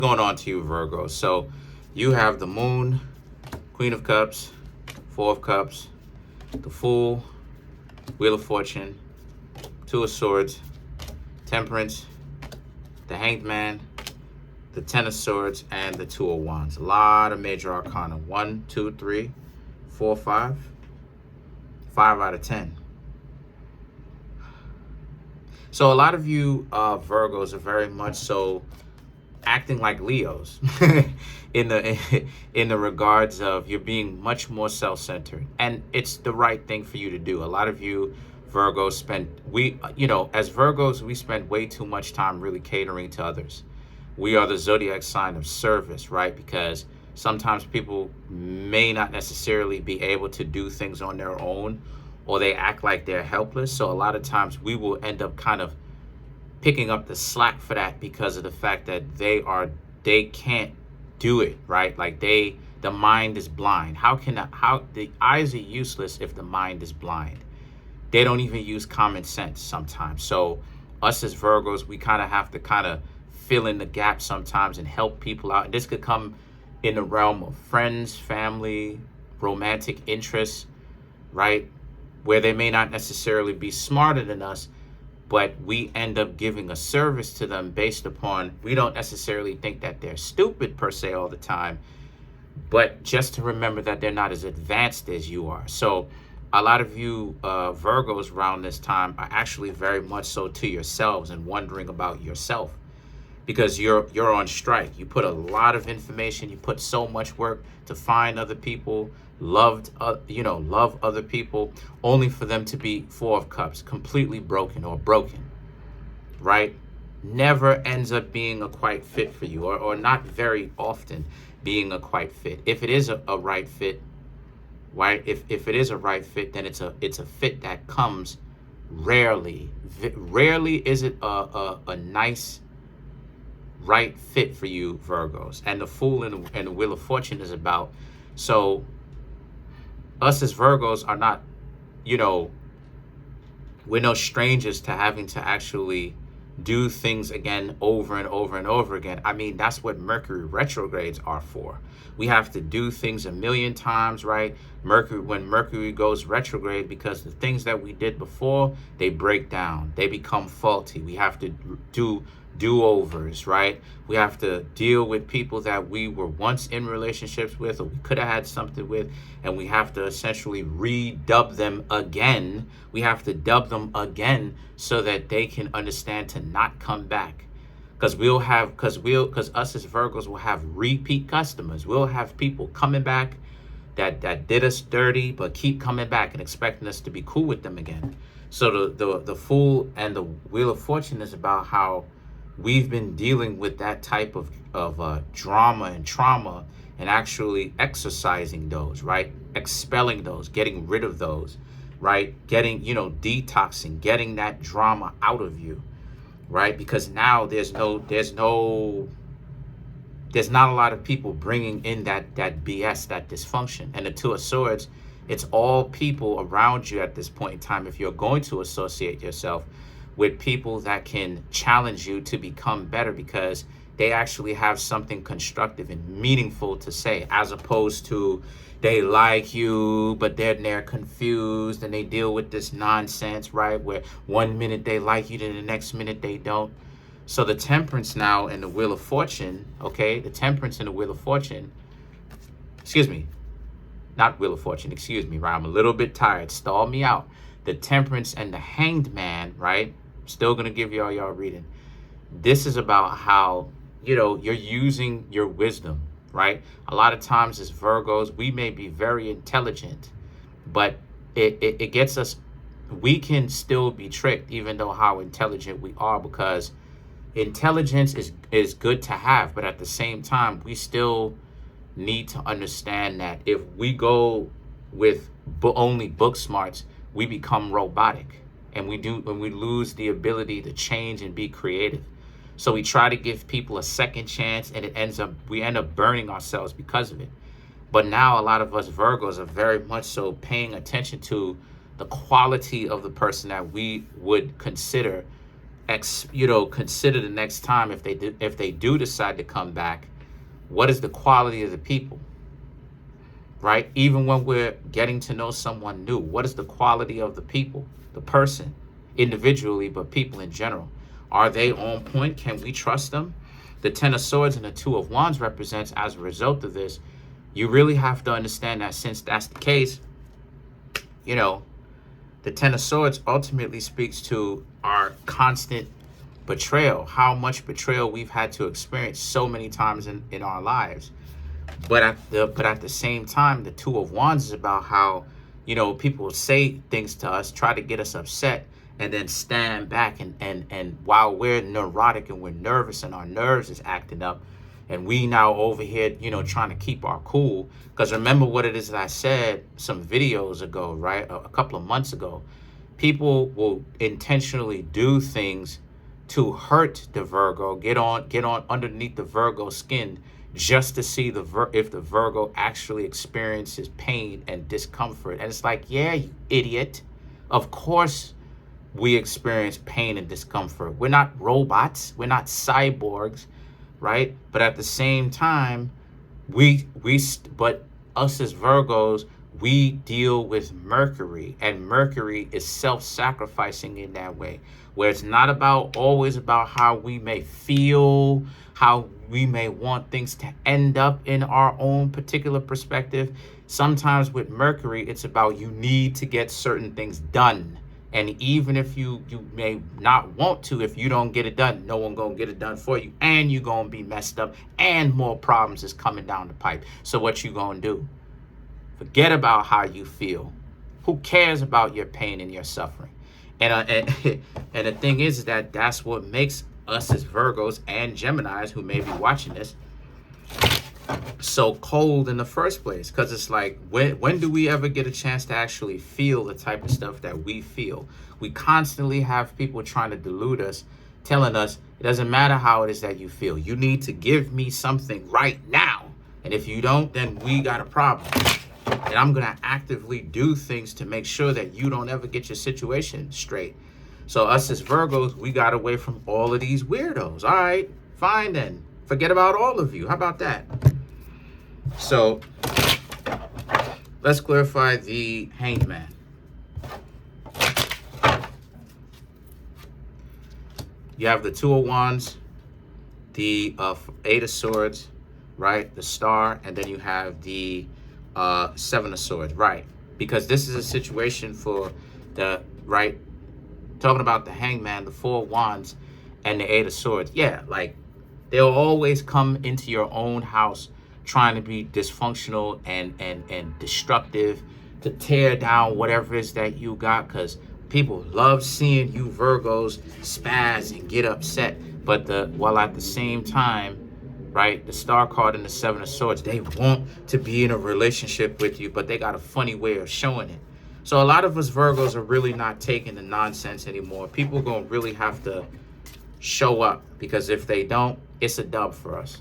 Going on to you, Virgo. So you have the Moon, Queen of Cups, Four of Cups, the Fool, Wheel of Fortune, Two of Swords, Temperance, the Hanged Man, the Ten of Swords, and the Two of Wands. A lot of major arcana. 1, 2, 3, 4, 5. 5 out of 10. So a lot of you Virgos are very much so acting like Leos in the regards of you're being much more self-centered, and it's the right thing for you to do. A lot of you Virgos as Virgos, we spend way too much time really catering to others. We are the zodiac sign of service, right? Because sometimes people may not necessarily be able to do things on their own, or they act like they're helpless. So a lot of times we will end up kind of picking up the slack for that because of the fact that they can't do it, right? Like the mind is blind. How the eyes are useless if the mind is blind? They don't even use common sense sometimes. So us as Virgos, we kind of have to kind of fill in the gap sometimes and help people out. And this could come in the realm of friends, family, romantic interests, right? Where they may not necessarily be smarter than us, but we end up giving a service to them based upon, we don't necessarily think that they're stupid per se all the time, but just to remember that they're not as advanced as you are. So a lot of you Virgos around this time are actually very much so to yourselves and wondering about yourself, because you're on strike. You put a lot of information, you put so much work to find other people, love other people, only for them to be Four of Cups, completely broken, right? Never ends up being a quite fit for you, or not very often being a quite fit. If it is a right fit, right? If it is a right fit, then it's a fit that comes rarely. Rarely is it a nice right fit for you Virgos. And the Fool and the Wheel of Fortune is about. So us as Virgos are not, we're no strangers to having to actually do things again over and over and over again. I mean, that's what Mercury retrogrades are for. We have to do things a million times, right? When Mercury goes retrograde, because the things that we did before, they break down, they become faulty. We have to do do-overs, right? We have to deal with people that we were once in relationships with, or we could have had something with, and we have to essentially redub them again. We have to dub them again so that they can understand to not come back. Because us as Virgos will have repeat customers. We'll have people coming back that did us dirty, but keep coming back and expecting us to be cool with them again. So the Fool and the Wheel of Fortune is about how we've been dealing with that type of drama and trauma, and actually exercising those, right? Expelling those, getting rid of those, right? Getting, detoxing, getting that drama out of you, right? Because now there's not a lot of people bringing in that BS, that dysfunction. And the Two of Swords, it's all people around you at this point in time. If you're going to associate yourself with people that can challenge you to become better, because they actually have something constructive and meaningful to say, as opposed to they like you, but they're confused and they deal with this nonsense, right? Where one minute they like you, then the next minute they don't. So the Temperance now and the Wheel of Fortune, okay? The Temperance and the Wheel of Fortune, excuse me, not Wheel of Fortune, excuse me, right? I'm a little bit tired, stall me out. The Temperance and the Hanged Man, right? Still gonna give y'all reading. This is about how, you're using your wisdom, right? A lot of times as Virgos, we may be very intelligent, but it gets us, we can still be tricked even though how intelligent we are, because intelligence is good to have, but at the same time, we still need to understand that if we go with only book smarts, we become robotic, and we lose the ability to change and be creative. So we try to give people a second chance, and we end up burning ourselves because of it. But now a lot of us Virgos are very much so paying attention to the quality of the person that we would consider consider the next time if they do decide to come back, what is the quality of the people, right? Even when we're getting to know someone new, what is the quality of the people, the person, individually, but people in general? Are they on point? Can we trust them? The Ten of Swords and the Two of Wands represents, as a result of this, you really have to understand that since that's the case, the Ten of Swords ultimately speaks to our constant betrayal, how much betrayal we've had to experience so many times in our lives. But at the same time, the Two of Wands is about how, people will say things to us, try to get us upset, and then stand back. And while we're neurotic and we're nervous and our nerves is acting up, and we now over here, trying to keep our cool. Because remember what it is that I said some videos ago, right? A couple of months ago. People will intentionally do things to hurt the Virgo, get on underneath the Virgo skin, just to see if the Virgo actually experiences pain and discomfort. And it's like, yeah, you idiot. Of course we experience pain and discomfort. We're not robots. We're not cyborgs, right? But at the same time, but us as Virgos, we deal with Mercury, and Mercury is self-sacrificing in that way, where it's not always about how we may feel, how we may want things to end up in our own particular perspective. Sometimes with Mercury, it's about you need to get certain things done. And even if you may not want to, if you don't get it done, no one gonna get it done for you, and you gonna be messed up, and more problems is coming down the pipe. So what you gonna do? Forget about how you feel. Who cares about your pain and your suffering? And the thing is that that's what makes us as Virgos and Geminis who may be watching this so cold in the first place. Because it's like, when do we ever get a chance to actually feel the type of stuff that we feel? We constantly have people trying to delude us, telling us it doesn't matter how it is that you feel. You need to give me something right now. And if you don't, then we got a problem. And I'm going to actively do things to make sure that you don't ever get your situation straight. So us as Virgos, we got away from all of these weirdos. All right, fine then. Forget about all of you. How about that? So let's clarify the Hanged Man. You have the Two of Wands, the Eight of Swords, right? The Star, and then you have the Seven of Swords, right? Because this is a situation for the, right, talking about the Hanged Man, the Four of Wands, and the Eight of Swords. Yeah, like, they'll always come into your own house trying to be dysfunctional and destructive, to tear down whatever it is that you got, because people love seeing you Virgos spaz and get upset. But while at the same time, right, the Star card and the Seven of Swords, they want to be in a relationship with you, but they got a funny way of showing it. So a lot of us Virgos are really not taking the nonsense anymore. People are going to really have to show up, because if they don't, it's a dub for us.